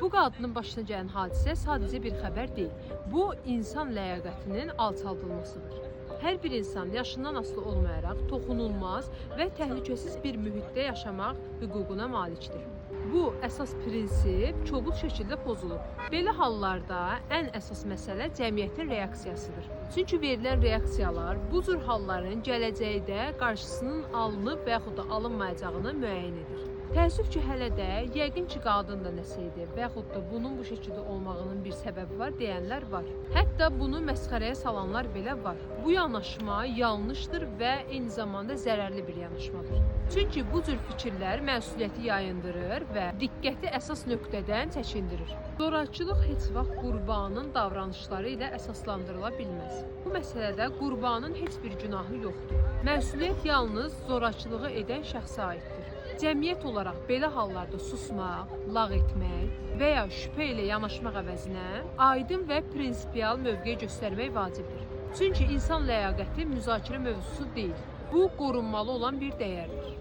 Bu qadının başına gələn hadisə sadəcə bir xəbər deyil. Bu, insan ləyaqətinin alçaldılmasıdır. Hər bir insan yaşından asılı olmayaraq toxunulmaz və təhlükəsiz bir mühitdə yaşamaq hüququna malikdir. Bu əsas prinsip kobud şəkildə pozulur. Belə hallarda ən əsas məsələ cəmiyyətin reaksiyasıdır. Çünki verilən reaksiyalar bu cür halların gələcəkdə qarşısının alınıb və yaxud da alınmayacağını müəyyən edir. Təəssüf ki, hələ də yəqin ki, qadın da nəsə idi və yaxud da bunun bu şəkildə olmağının bir səbəbi var deyənlər var. Hətta bunu məsxərəyə salanlar belə var. Bu yanaşma yanlışdır və eyni zamanda zərərli bir yanaşmadır. Çünki bu cür fikirlər məsuliyyəti yayındırır və diqqəti əsas nöqtədən çəkindirir. Zorakılıq heç vaxt qurbanın davranışları ilə əsaslandırıla bilməz. Bu məsələdə qurbanın heç bir günahı yoxdur. Məsuliyyət yalnız zorakılığı edən şəxsə aiddir. Cəmiyyət olaraq belə hallarda susmaq, lağ etmək və ya şübhə ilə yanaşmaq əvəzinə aydın və prinsipial mövqe göstərmək vacibdir. Çünki insan ləyaqəti müzakirə mövzusu deyil. Bu, qorunmalı olan bir dəyərdir.